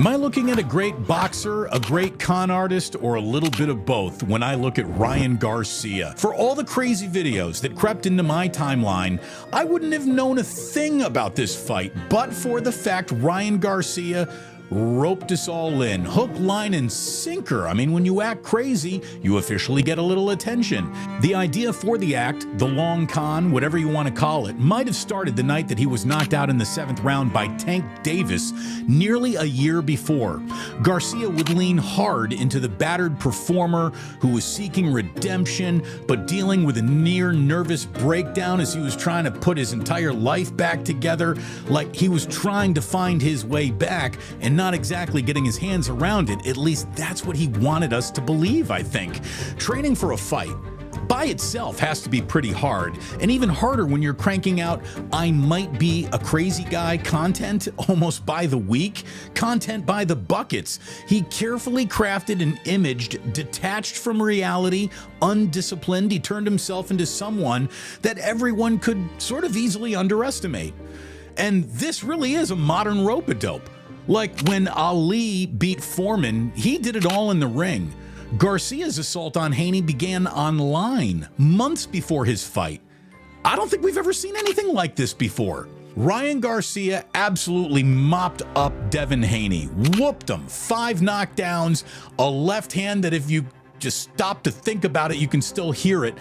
Am I looking at a great boxer, a great con artist, or a little bit of both when I look at Ryan Garcia? For all the crazy videos that crept into my timeline, I wouldn't have known a thing about this fight but for the fact Ryan Garcia roped us all in, hook, line, and sinker. I mean, when you act crazy, you officially get a little attention. The idea for the act, the long con, whatever you want to call it, might have started the night that he was knocked out in the 7th round by Tank Davis nearly a year before. Garcia would lean hard into the battered performer who was seeking redemption, but dealing with a near nervous breakdown as he was trying to put his entire life back together, like he was trying to find his way back and not exactly getting his hands around it. At least that's what he wanted us to believe, I think. Training for a fight by itself has to be pretty hard, and even harder when you're cranking out I might be a crazy guy content almost by the week, content by the buckets. He carefully crafted and imaged, detached from reality, undisciplined. He turned himself into someone that everyone could sort of easily underestimate. And this really is a modern rope-a-dope. Like when Ali beat Foreman, he did it all in the ring. Garcia's assault on Haney began online, months before his fight. I don't think we've ever seen anything like this before. Ryan Garcia absolutely mopped up Devin Haney, whooped him, 5 knockdowns, a left hand that if you just stop to think about it, you can still hear it.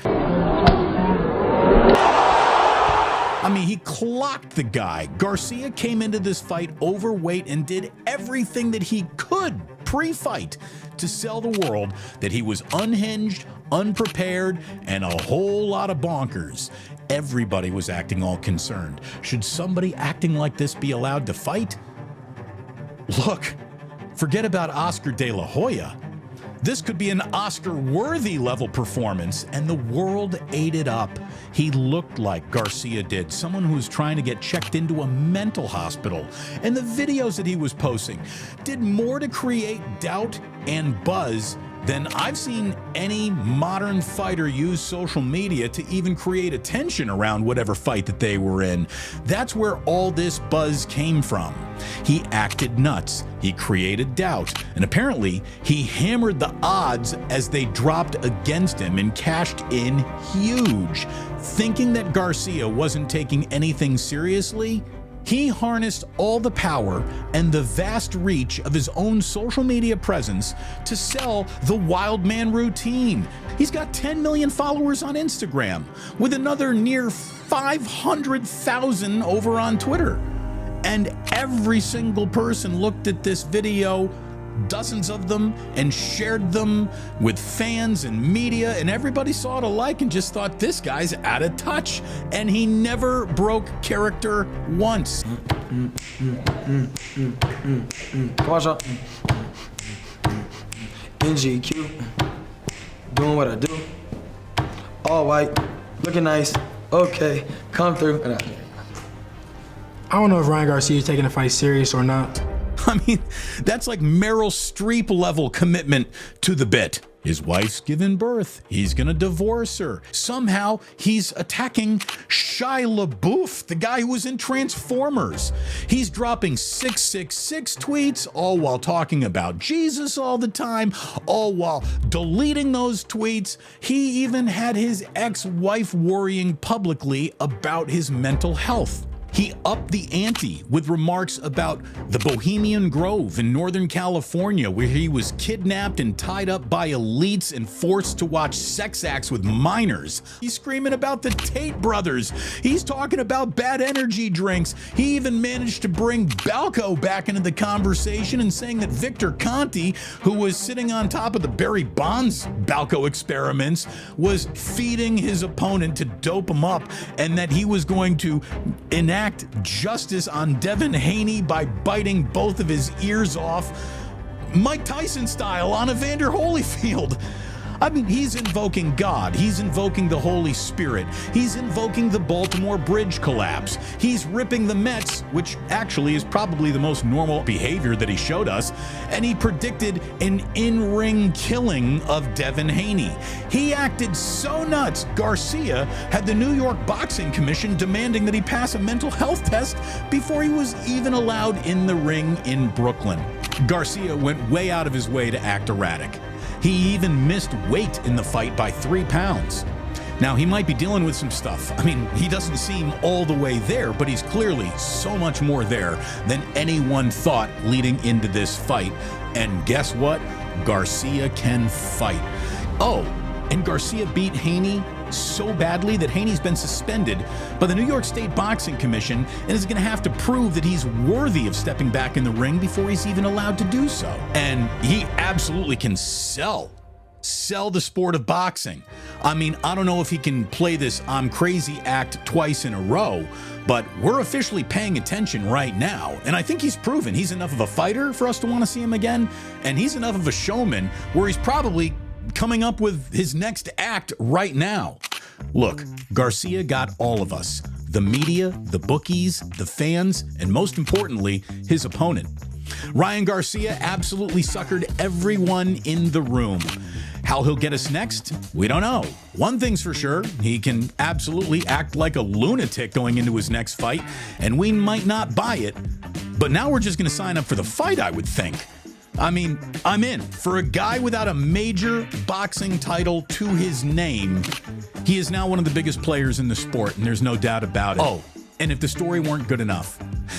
I mean, he clocked the guy. Garcia came into this fight overweight and did everything that he could pre-fight to sell the world that he was unhinged, unprepared, and a whole lot of bonkers. Everybody was acting all concerned. Should somebody acting like this be allowed to fight? Look, forget about Oscar de la Hoya. This could be an Oscar-worthy level performance, and the world ate it up. He looked like Garcia did, someone who was trying to get checked into a mental hospital. And the videos that he was posting did more to create doubt and buzz than I've seen any modern fighter use social media to even create attention around whatever fight that they were in. That's where all this buzz came from. He acted nuts, he created doubt, and apparently he hammered the odds as they dropped against him and cashed in huge. Thinking that Garcia wasn't taking anything seriously, he harnessed all the power and the vast reach of his own social media presence to sell the Wild Man routine. He's got 10 million followers on Instagram, with another near 500,000 over on Twitter. And every single person looked at this video, dozens of them, and shared them with fans and media, and everybody saw it alike and just thought, this guy's out of touch. And he never broke character once. NGQ, doing what I do, all white, looking nice, okay, come through. I don't know if Ryan Garcia is taking the fight serious or not. I mean, that's like Meryl Streep level commitment to the bit. His wife's given birth. He's gonna divorce her. Somehow he's attacking Shia LaBeouf, the guy who was in Transformers. He's dropping 666 tweets, all while talking about Jesus all the time, all while deleting those tweets. He even had his ex-wife worrying publicly about his mental health. He upped the ante with remarks about the Bohemian Grove in Northern California, where he was kidnapped and tied up by elites and forced to watch sex acts with minors. He's screaming about the Tate brothers. He's talking about bad energy drinks. He even managed to bring Balco back into the conversation and saying that Victor Conti, who was sitting on top of the Barry Bonds Balco experiments, was feeding his opponent to dope him up, and that he was going to enact justice on Devin Haney by biting both of his ears off, Mike Tyson style, on Evander Holyfield. I mean, he's invoking God. He's invoking the Holy Spirit. He's invoking the Baltimore Bridge collapse. He's ripping the Mets, which actually is probably the most normal behavior that he showed us, and he predicted an in-ring killing of Devin Haney. He acted so nuts, Garcia had the New York Boxing Commission demanding that he pass a mental health test before he was even allowed in the ring in Brooklyn. Garcia went way out of his way to act erratic. He even missed weight in the fight by 3 pounds. Now, he might be dealing with some stuff. I mean, he doesn't seem all the way there, but he's clearly so much more there than anyone thought leading into this fight. And guess what? Garcia can fight. Oh, and Garcia beat Haney so badly that Haney's been suspended by the New York State Boxing Commission and is going to have to prove that he's worthy of stepping back in the ring before he's even allowed to do so. And he absolutely can sell the sport of boxing. I mean, I don't know if he can play this I'm crazy act twice in a row, but we're officially paying attention right now. And I think he's proven he's enough of a fighter for us to want to see him again. And he's enough of a showman where he's probably coming up with his next act right now. Look, Garcia got all of us, the media, the bookies, the fans, and most importantly, his opponent. Ryan Garcia absolutely suckered everyone in the room. How he'll get us next, we don't know. One thing's for sure, he can absolutely act like a lunatic going into his next fight, and we might not buy it. But now we're just going to sign up for the fight, I would think. I mean, I'm in. For a guy without a major boxing title to his name, he is now one of the biggest players in the sport, and there's no doubt about it. Oh, and if the story weren't good enough,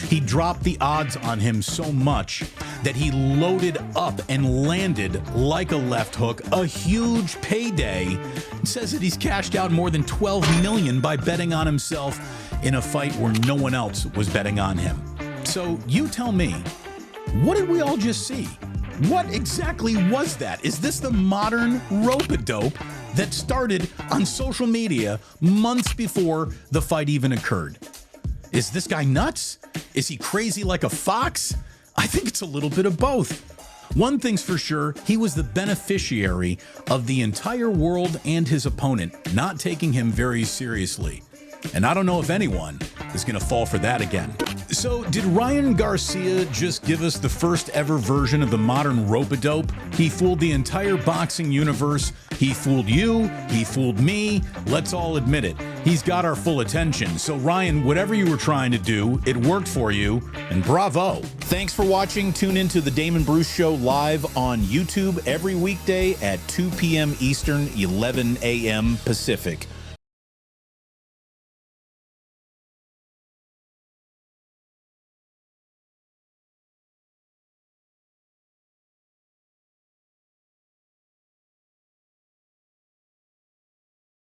he dropped the odds on him so much that he loaded up and landed like a left hook a huge payday. It says that he's cashed out more than $12 million by betting on himself in a fight where no one else was betting on him. So you tell me, what did we all just see? What exactly was that? Is this the modern rope-a-dope that started on social media months before the fight even occurred? Is this guy nuts? Is he crazy like a fox? I think it's a little bit of both. One thing's for sure, he was the beneficiary of the entire world and his opponent not taking him very seriously. And I don't know if anyone is going to fall for that again. So did Ryan Garcia just give us the first ever version of the modern rope-a-dope? He fooled the entire boxing universe. He fooled you. He fooled me. Let's all admit it. He's got our full attention. So Ryan, whatever you were trying to do, it worked for you, and bravo. Thanks for watching. Tune into the Damon Bruce Show live on YouTube every weekday at 2 p.m. Eastern, 11 a.m. Pacific.